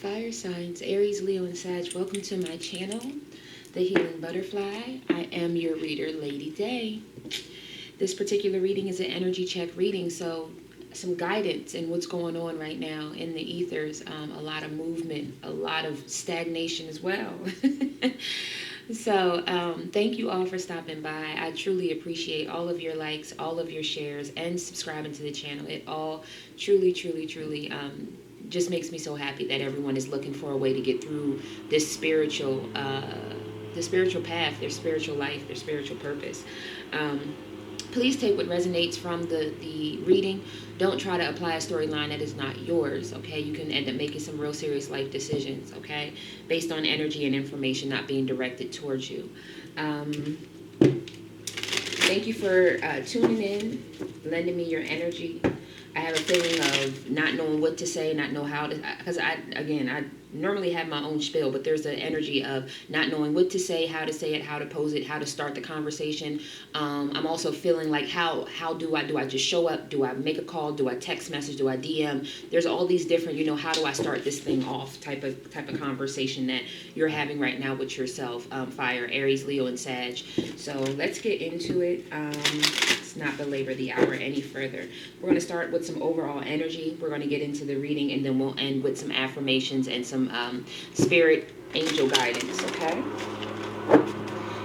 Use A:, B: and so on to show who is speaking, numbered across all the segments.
A: Fire signs, Aries, Leo, and Sag, welcome to my channel, The Healing Butterfly. I am your reader, Lady Day. This particular reading is an energy check reading, so some guidance in what's going on right now in the ethers. A lot of movement, a lot of stagnation as well. So thank you all for stopping by. I truly appreciate all of your likes, all of your shares, and subscribing to the channel. It all truly just makes me so happy that everyone is looking for a way to get through this spiritual path, their spiritual life, their spiritual purpose. Please take what resonates from the reading. Don't try to apply a storyline that is not yours, okay? You can end up making some real serious life decisions, okay? Based on energy and information not being directed towards you. Thank you for tuning in, lending me your energy. I have a feeling of not knowing what to say, not know how to, because I normally have my own spiel, but there's the energy of not knowing what to say it, how to pose it, how to start the conversation. I'm also feeling like how do I just show up? Do I make a call? Do I text message? Do I DM? There's all these different, how do I start this thing off type of conversation that you're having right now with yourself, Fire, Aries, Leo, and Sag. So let's get into it. Let's not belabor the hour any further. We're going to start with some overall energy. We're going to get into the reading, and then we'll end with some affirmations and some spirit angel guidance, okay?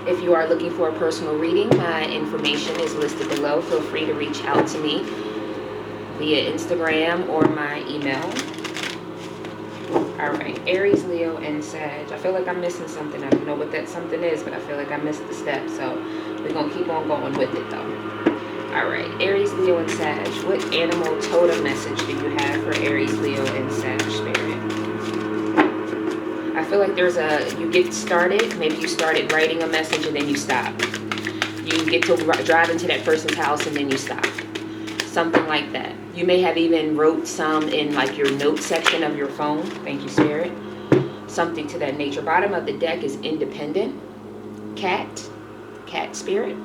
A: If you are looking for a personal reading, my information is listed below. Feel free to reach out to me via Instagram or my email. All right, Aries, Leo, and Sag. I feel like I'm missing something. I don't know what that something is, but I feel like I missed the step, so we're going to keep on going with it, though. All right, Aries, Leo, and Sag. What animal totem message do you have for Aries, Leo, and Sag spirit? I feel like you get started. Maybe you started writing a message and then you stop. You get to drive into that person's house and then you stop. Something like that. You may have even wrote some in like your note section of your phone. Thank you, Spirit. Something to that nature. Bottom of the deck is independent. Cat spirit.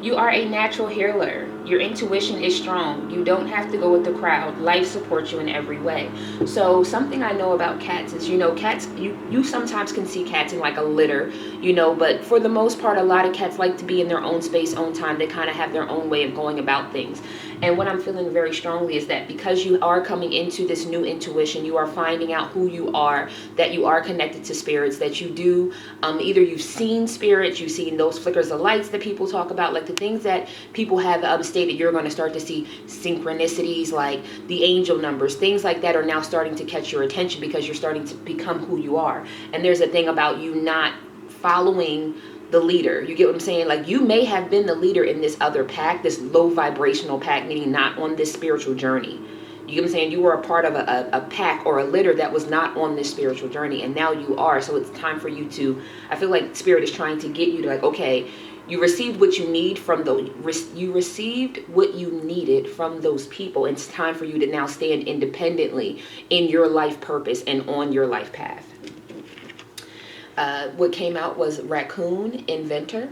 A: You are a natural healer. Your intuition is strong. You don't have to go with the crowd. Life supports you in every way. So something I know about cats is, cats, you sometimes can see cats in like a litter, but for the most part, a lot of cats like to be in their own space, own time. They kind of have their own way of going about things. And what I'm feeling very strongly is that because you are coming into this new intuition, you are finding out who you are, that you are connected to spirits, that you do, either you've seen spirits, you've seen those flickers of lights that people talk about, like the things that people have stated, you're going to start to see synchronicities, like the angel numbers, things like that are now starting to catch your attention because you're starting to become who you are. And there's a thing about you not following the leader. You get what I'm saying? Like, you may have been the leader in this other pack, this low vibrational pack, meaning not on this spiritual journey. You get what I'm saying? You were a part of a pack or a litter that was not on this spiritual journey, and now you are. So it's time for you to, I feel like Spirit is trying to get you to, like, okay, you received what you need from you received what you needed from those people. It's time for you to now stand independently in your life purpose and on your life path. What came out was raccoon, inventor.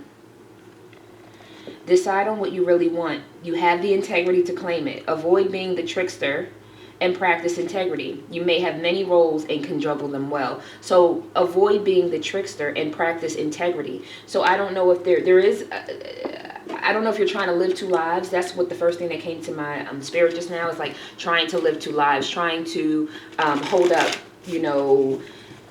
A: Decide on what you really want. You have the integrity to claim it. Avoid being the trickster and practice integrity. You may have many roles and can juggle them well. So avoid being the trickster and practice integrity. So I don't know if there is, I don't know if you're trying to live two lives. That's what the first thing that came to my spirit just now is, like, trying to live two lives, trying to hold up,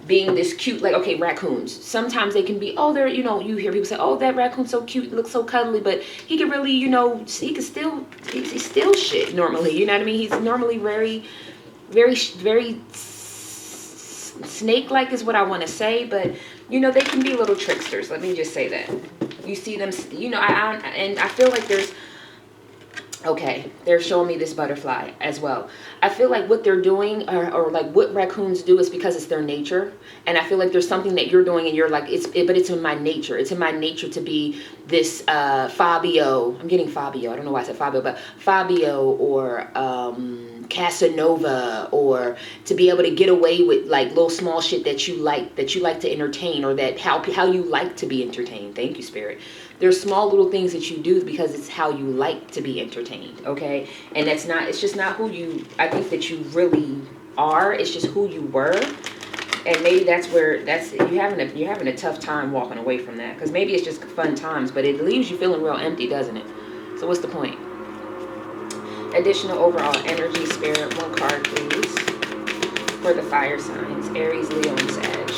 A: being this cute, like, okay, raccoons. Sometimes they can be, oh, they're, you hear people say, oh, that raccoon's so cute, looks so cuddly, but he can really, he can still, he's still shit normally, you know what I mean? He's normally very, very, very snake-like is what I want to say, but, they can be little tricksters. Let me just say that. You see them, and I feel like there's, okay, they're showing me this butterfly as well. I feel like what they're doing, or like what raccoons do, is because it's their nature. And I feel like there's something that you're doing and you're like, but it's in my nature. It's in my nature to be this Fabio. I'm getting Fabio. I don't know why I said Fabio, but Fabio or Casanova, or to be able to get away with like little small shit that you like to entertain, or that how you like to be entertained. Thank you, Spirit. There's small little things that you do because it's how you like to be entertained, okay? And it's just not who you, I think that you really are. It's just who you were. And maybe that's where you're having a tough time walking away from that, because maybe it's just fun times, but it leaves you feeling real empty, doesn't it? So what's the point? Additional overall energy, spirit, one card please for the fire signs, Aries, Leo, and Sag.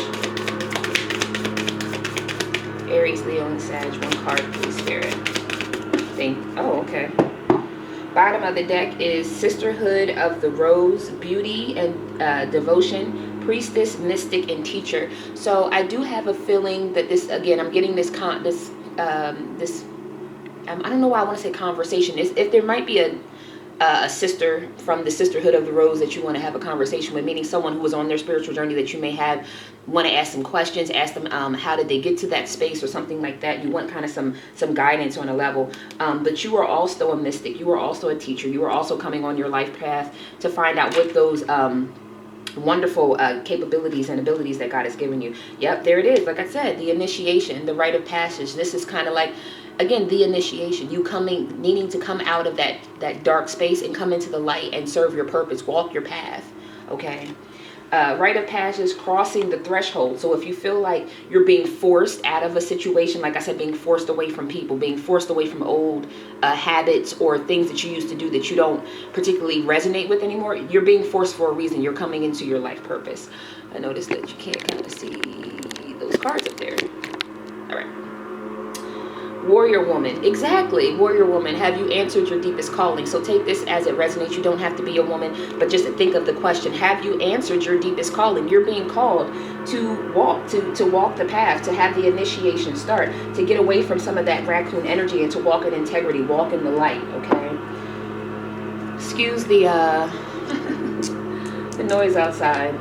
A: Aries, Leo, and Sag, one card please, spirit. Oh, okay. Bottom of the deck is Sisterhood of the Rose, Beauty and Devotion, Priestess, Mystic, and Teacher. So I do have a feeling that this, again, I'm getting this I don't know why I want to say conversation. If there might be a sister from the Sisterhood of the Rose that you want to have a conversation with, meaning someone who was on their spiritual journey that you may want to ask some questions, ask them how did they get to that space or something like that. You want kind of some guidance on a level, but you are also a mystic, you are also a teacher, you are also coming on your life path to find out what those wonderful capabilities and abilities that God has given you. Yep, there it is. Like I said, the initiation, the rite of passage. This is kind of like, again, the initiation, you needing to come out of that dark space and come into the light and serve your purpose, walk your path. Okay. Rite of passage, crossing the threshold. So if you feel like you're being forced out of a situation, like I said, being forced away from people, being forced away from old habits or things that you used to do that you don't particularly resonate with anymore, you're being forced for a reason. You're coming into your life purpose. I noticed that you can't kind of see those cards up there. All right. Warrior woman. Exactly. Warrior woman. Have you answered your deepest calling? So take this as it resonates. You don't have to be a woman, but just think of the question. Have you answered your deepest calling? You're being called to walk the path, to have the initiation start, to get away from some of that raccoon energy and to walk in integrity, walk in the light. Okay. Excuse the the noise outside.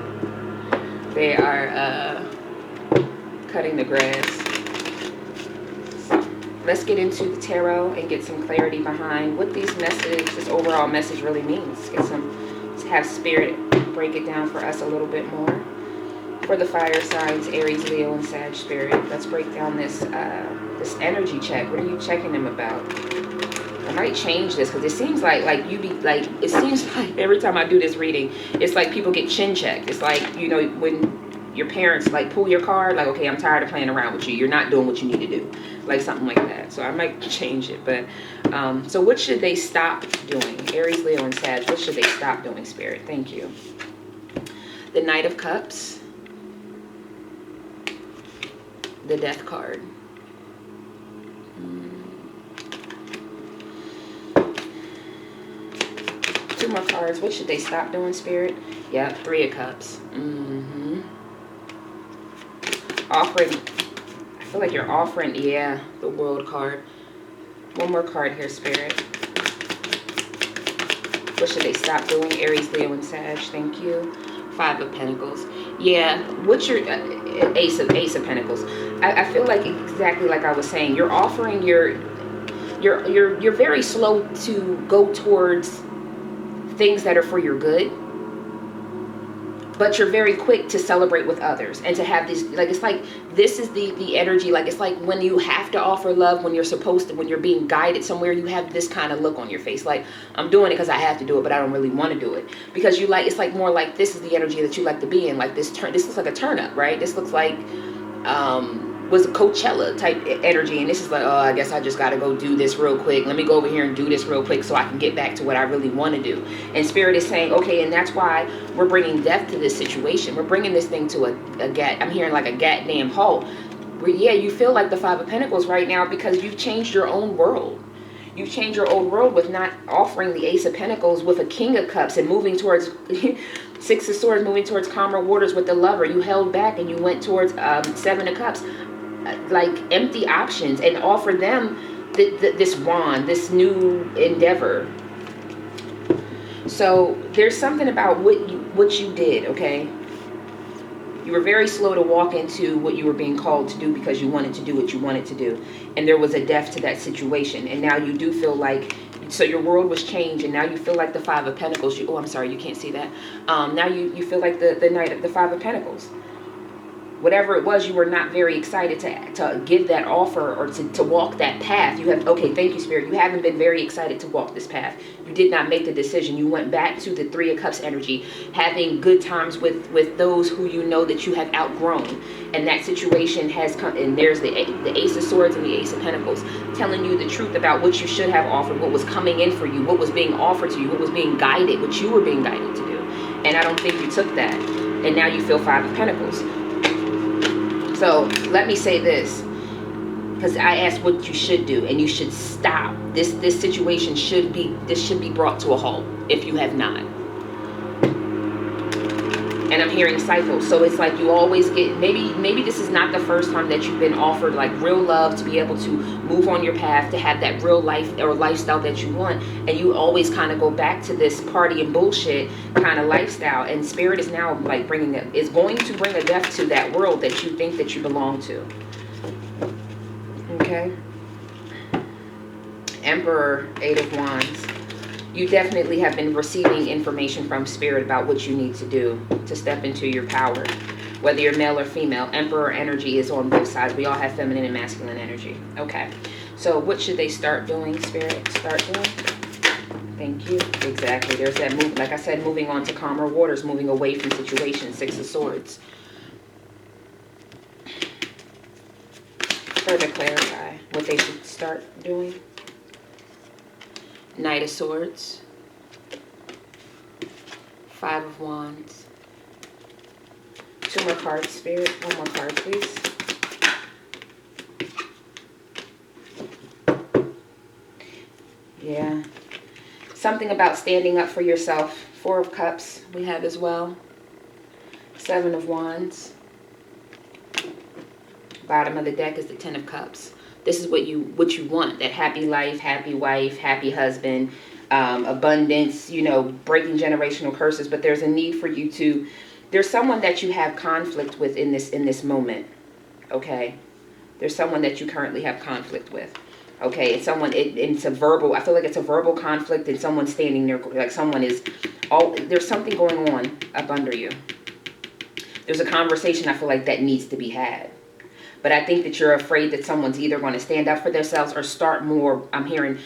A: They are cutting the grass. Let's get into the tarot and get some clarity behind what this overall message really means. Let's have spirit break it down for us a little bit more. For the fire signs, Aries, Leo, and Sag, spirit, let's break down this energy check. What are you checking them about? I might change this because it seems like it seems like every time I do this reading, it's like people get chin checked. It's like, you know, when your parents like pull your card, like, okay, I'm tired of playing around with you. You're not doing what you need to do. Like something like that. So I might change it. But so what should they stop doing? Aries, Leo, and Sag, what should they stop doing, spirit? Thank you. The Knight of Cups. The Death card. Two more cards. What should they stop doing, spirit? Yeah, Three of Cups. Offering. I feel like you're offering, yeah, the World card. One more card here, spirit. What should they stop doing? Aries, Leo, and Sag. Thank you. Five of Pentacles. Yeah, what's your Ace of Pentacles? I feel like exactly like I was saying. You're offering you're very slow to go towards things that are for your good, but you're very quick to celebrate with others and to have these, like, it's like this is the energy, like it's like when you have to offer love, when you're supposed to, when you're being guided somewhere, you have this kind of look on your face, like I'm doing it because I have to do it, but I don't really want to do it, because you like, it's like more like this is the energy that you like to be in, like this looks like a turn up, right? This looks like was a Coachella type energy, and this is like, oh, I guess I just got to go do this real quick. Let me go over here and do this real quick so I can get back to what I really want to do. And spirit is saying, okay, and that's why we're bringing death to this situation. We're bringing this thing to a gat. I'm hearing like a goddamn halt. Yeah, you feel like the Five of Pentacles right now because you've changed your own world. You've changed your old world with not offering the Ace of Pentacles with a King of Cups and moving towards Six of Swords, moving towards calmer waters with the Lover. You held back and you went towards Seven of Cups, like empty options, and offer them this wand, this new endeavor. So there's something about what you did, okay? You were very slow to walk into what you were being called to do because you wanted to do what you wanted to do. And there was a death to that situation. And now you do feel like, so your world was changed, and now you feel like the Five of Pentacles. Oh, I'm sorry, you can't see that. Now you feel like the Five of Pentacles. whatever it was, you were not very excited to give that offer or to walk that path. You have, okay, thank you, Spirit. You haven't been very excited to walk this path. You did not make the decision. You went back to the Three of Cups energy, having good times with those who you know that you have outgrown. And that situation has come, and there's the Ace of Swords and the Ace of Pentacles, telling you the truth about what you should have offered, what was coming in for you, what was being offered to you, what was being guided, what you were being guided to do. And I don't think you took that. And now you feel Five of Pentacles. So let me say this, because I asked what you should do, and you should stop. This situation should be brought to a halt if you have not. And I'm hearing cycles. So it's like you always get, maybe this is not the first time that you've been offered like real love, to be able to move on your path, to have that real life or lifestyle that you want. And you always kind of go back to this party and bullshit kind of lifestyle. And Spirit is now like is going to bring a death to that world that you think that you belong to. Okay. Emperor, Eight of Wands. You definitely have been receiving information from Spirit about what you need to do to step into your power. Whether you're male or female, Emperor energy is on both sides. We all have feminine and masculine energy. Okay. So what should they start doing, Spirit? Start doing? Thank you. Exactly. There's that move. Like I said, moving on to calmer waters, moving away from situations. Six of Swords. Further clarify what they should start doing. Knight of Swords, Five of Wands. Two more cards, Spirit. One more card, please. Yeah. Something about standing up for yourself. Four of Cups we have as well. Seven of Wands. Bottom of the deck is the Ten of Cups. This is what you want, that happy life, happy wife, happy husband, abundance, you know, breaking generational curses. But there's a need for you to, there's someone that you have conflict with in this moment, okay? There's someone that you currently have conflict with, okay? It's someone, it's a verbal, I feel like it's a verbal conflict, and someone standing there, like someone is, there's something going on up under you. There's a conversation I feel like that needs to be had. But I think that you're afraid that someone's either going to stand up for themselves or start more, I'm hearing,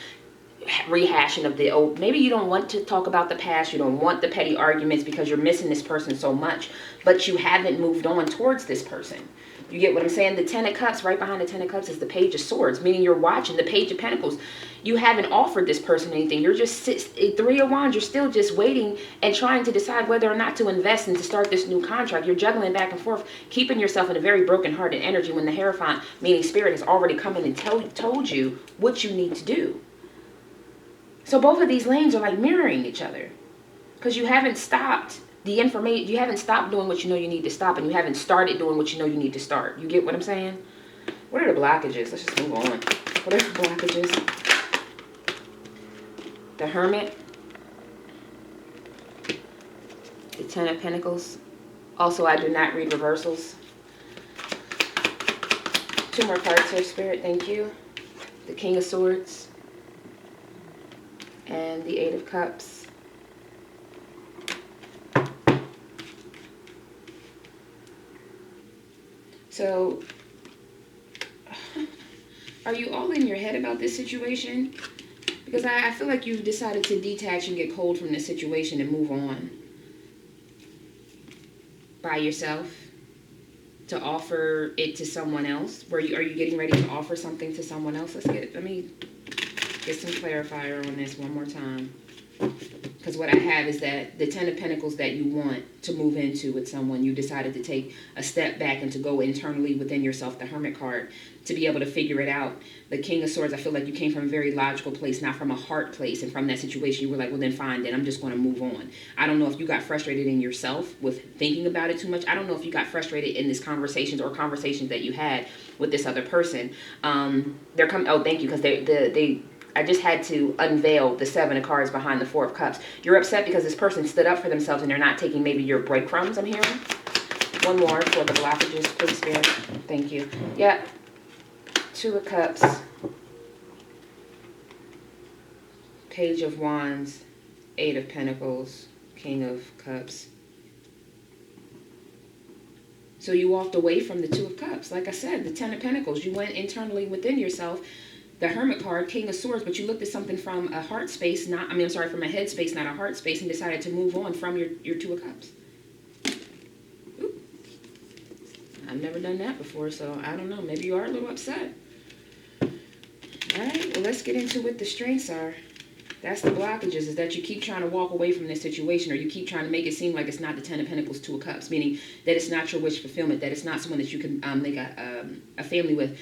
A: rehashing of the old. Maybe you don't want to talk about the past. You don't want the petty arguments because you're missing this person so much. But you haven't moved on towards this person. You get what I'm saying? The Ten of Cups, right behind the Ten of Cups is the Page of Swords, meaning you're watching the Page of Pentacles. You haven't offered this person anything. You're just, Three of Wands, you're still just waiting and trying to decide whether or not to invest and to start this new contract. You're juggling back and forth, keeping yourself in a very broken-hearted energy when the Hierophant, meaning Spirit, has already come in and told you what you need to do. So both of these lanes are like mirroring each other because you haven't stopped the information. You haven't stopped doing what you know you need to stop, and you haven't started doing what you know you need to start. You get what I'm saying? What are the blockages? Let's just move on. What are the blockages? The Hermit. The Ten of Pentacles. Also, I do not read reversals. Two more cards here, Spirit. Thank you. The King of Swords. And the Eight of Cups. So, are you all in your head about this situation? Because I feel like you've decided to detach and get cold from this situation and move on. By yourself. To offer it to someone else. Are you getting ready to offer something to someone else? Let me get some clarifier on this one more time. Because what I have is that the Ten of Pentacles that you want to move into with someone, you decided to take a step back and to go internally within yourself, the Hermit card, to be able to figure it out. The King of Swords, I feel like you came from a very logical place, not from a heart place. And from that situation, you were like, well, then fine, then I'm just going to move on. I don't know if you got frustrated in yourself with thinking about it too much. I don't know if you got frustrated in these conversations or conversations that you had with this other person. They're coming, oh, thank you, because I just had to unveil the Seven of Cards behind the Four of Cups. You're upset because this person stood up for themselves and they're not taking maybe your breadcrumbs, I'm hearing. One more for the blockages, please, Spirit. Thank you. Yeah. Two of Cups. Page of Wands. Eight of Pentacles. King of Cups. So you walked away from the Two of Cups. Like I said, the Ten of Pentacles. You went internally within yourself. The Hermit card, King of Swords, but you looked at something from a heart space, from a head space, not a heart space, and decided to move on from your Two of Cups. Ooh. I've never done that before, so I don't know. Maybe you are a little upset. All right, well, let's get into what the strengths are. That's the blockages, is that you keep trying to walk away from this situation, or you keep trying to make it seem like it's not the Ten of Pentacles, Two of Cups, meaning that it's not your wish fulfillment, that it's not someone that you can make a family with.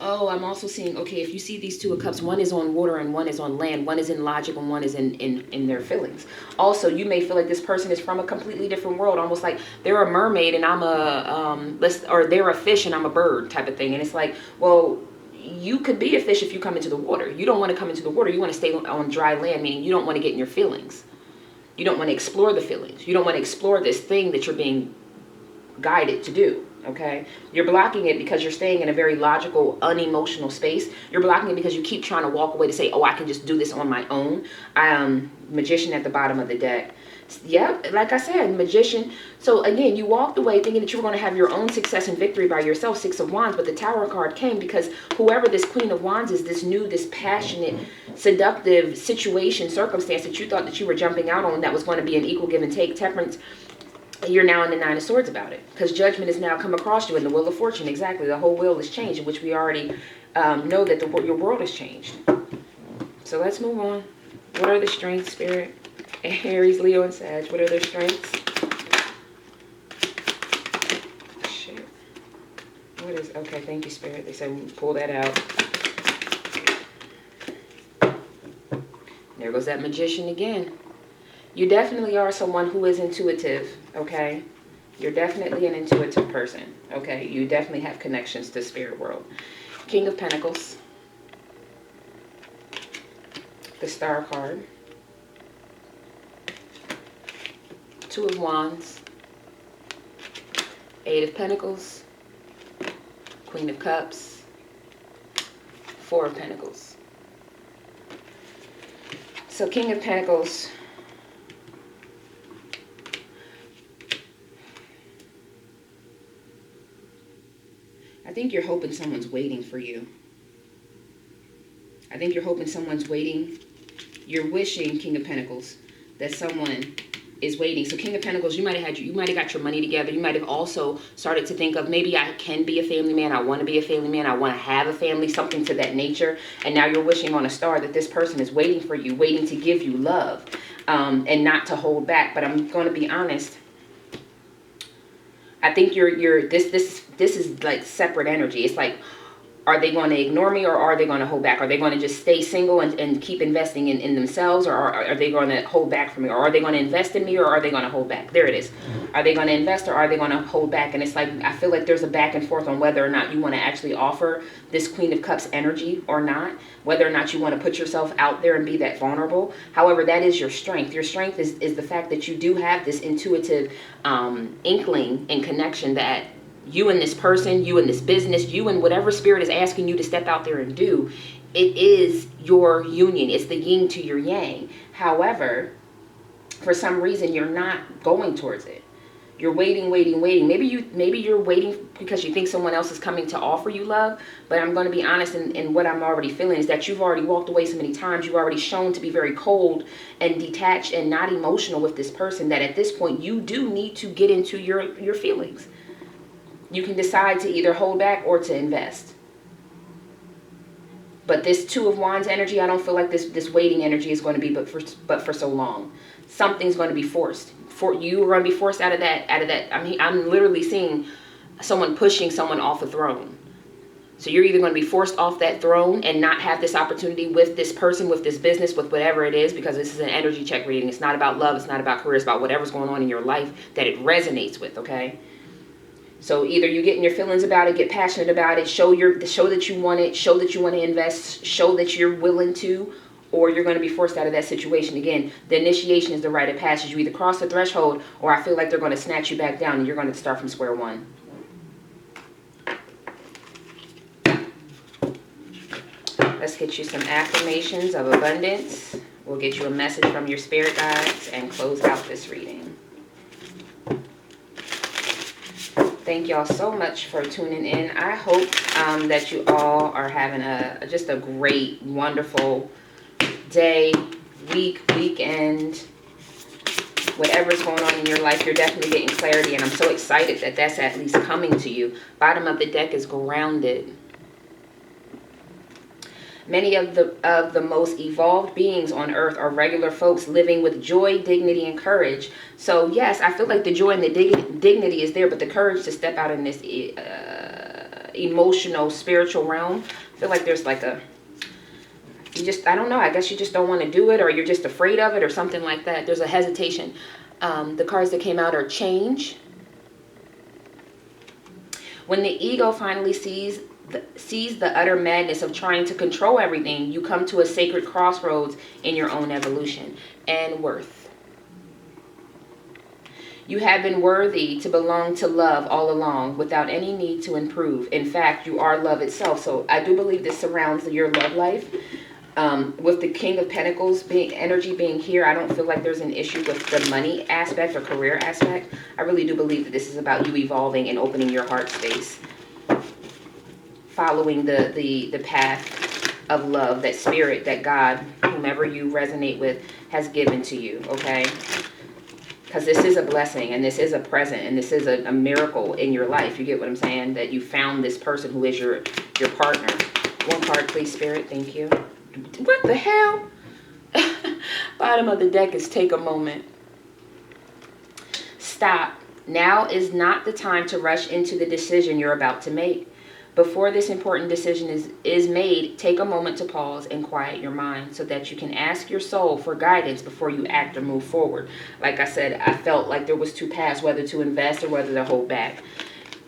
A: Oh, I'm also seeing, okay, if you see these Two of Cups, one is on water and one is on land. One is in logic and one is in their feelings. Also, you may feel like this person is from a completely different world, almost like they're a mermaid and I'm or they're a fish and I'm a bird type of thing. And it's like, well, you could be a fish if you come into the water. You don't want to come into the water. You want to stay on dry land, meaning you don't want to get in your feelings. You don't want to explore the feelings. You don't want to explore this thing that you're being guided to do. Okay, you're blocking it because you're staying in a very logical, unemotional space. You're blocking it because you keep trying to walk away to say, oh, I can just do this on my own. Magician at the bottom of the deck. Yep, like I said, Magician. So again, you walked away thinking that you were going to have your own success and victory by yourself, Six of Wands, but the Tower card came because whoever this Queen of Wands is, this passionate, seductive situation, circumstance that you thought that you were jumping out on, that was going to be an equal give and take, temperance, you're now in the Nine of Swords about it, because judgment has now come across you in the Wheel of Fortune. Exactly, the whole wheel has changed, in which we already know that your world has changed. So let's move on. What are the strengths, Spirit? Aries, Leo, and Sag. What are their strengths? Shit. What is? Okay, thank you, Spirit. They said we pull that out. There goes that Magician again. You definitely are someone who is intuitive, okay? You're definitely an intuitive person, okay? You definitely have connections to spirit world. King of Pentacles. The Star card. Two of Wands. Eight of Pentacles. Queen of Cups. Four of Pentacles. So King of Pentacles. I think you're hoping someone's waiting for you. I think you're hoping someone's waiting. You're wishing, King of Pentacles, that someone is waiting. So King of Pentacles, you might have got your money together. You might have also started to think of, maybe I can be a family man. I want to be a family man. I want to have a family, something to that nature. And now you're wishing on a star that this person is waiting for you, waiting to give you love, and not to hold back. But I'm going to be honest. I think this is like separate energy. It's like, are they going to ignore me, or are they going to hold back? Are they going to just stay single and keep investing in themselves, or are they going to hold back from me? Or are they going to invest in me, or are they going to hold back? There it is. Are they going to invest, or are they going to hold back? And it's like, I feel like there's a back and forth on whether or not you want to actually offer this Queen of Cups energy or not, whether or not you want to put yourself out there and be that vulnerable. However, that is your strength. Your strength is the fact that you do have this intuitive inkling and connection that you and this person, you and this business, you and whatever spirit is asking you to step out there and do, it is your union. It's the yin to your yang. However, for some reason, you're not going towards it. You're waiting. Maybe you're waiting because you think someone else is coming to offer you love. But I'm going to be honest, in what I'm already feeling is that you've already walked away so many times. You've already shown to be very cold and detached and not emotional with this person, that at this point you do need to get into your feelings. You can decide to either hold back or to invest. But this Two of Wands energy, I don't feel like this waiting energy is going to be but for so long. Something's going to be forced. You are going to be forced out of that. I'm literally seeing someone pushing someone off a throne. So you're either going to be forced off that throne and not have this opportunity with this person, with this business, with whatever it is, because this is an energy check reading. It's not about love. It's not about career. It's about whatever's going on in your life that it resonates with, okay? So either you get in your feelings about it, get passionate about it, show that you want it, show that you want to invest, show that you're willing to, or you're going to be forced out of that situation. Again, the initiation is the rite of passage. You either cross the threshold, or I feel like they're going to snatch you back down and you're going to start from square one. Let's get you some affirmations of abundance. We'll get you a message from your spirit guides and close out this reading. Thank y'all so much for tuning in. I hope that you all are having just a great, wonderful day, week, weekend. Whatever's going on in your life, you're definitely getting clarity, and I'm so excited that that's at least coming to you. Bottom of the deck is grounded. Many of the most evolved beings on earth are regular folks living with joy, dignity, and courage. So yes, I feel like the joy and the dignity is there, but the courage to step out in this emotional, spiritual realm, I feel like there's like I don't know, I guess you just don't want to do it, or you're just afraid of it, or something like that. There's a hesitation. The cards that came out are change. When the ego finally sees the utter madness of trying to control everything, you come to a sacred crossroads in your own evolution. And worth. You have been worthy to belong to love all along without any need to improve. In fact, you are love itself. So I do believe this surrounds your love life. With the King of Pentacles energy being here, I don't feel like there's an issue with the money aspect or career aspect. I really do believe that this is about you evolving and opening your heart space, following the path of love, that spirit that God, whomever you resonate with, has given to you, okay? Because this is a blessing, and this is a present, and this is a miracle in your life. You get what I'm saying? That you found this person who is your partner. One card, please, Spirit. Thank you. What the hell? Bottom of the deck is take a moment. Stop. Now is not the time to rush into the decision you're about to make. Before this important decision is made, take a moment to pause and quiet your mind so that you can ask your soul for guidance before you act or move forward. Like I said, I felt like there was two paths, whether to invest or whether to hold back.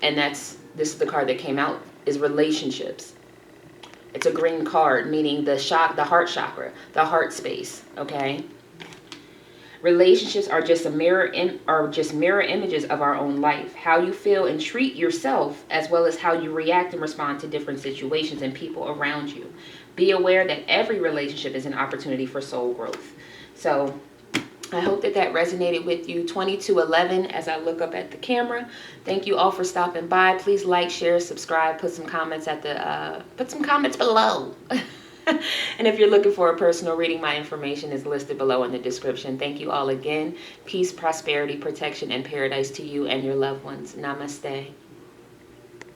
A: And this is the card that came out, is relationships. It's a green card, meaning the heart chakra, the heart space, okay? Relationships are just mirror images of our own life. How you feel and treat yourself, as well as how you react and respond to different situations and people around you. Be aware that every relationship is an opportunity for soul growth. So I hope that resonated with you. 2211 as I look up at the camera. Thank you all for stopping by. Please like, share, subscribe, put some comments below. And if you're looking for a personal reading, my information is listed below in the description. Thank you all again. Peace, prosperity, protection, and paradise to you and your loved ones. Namaste.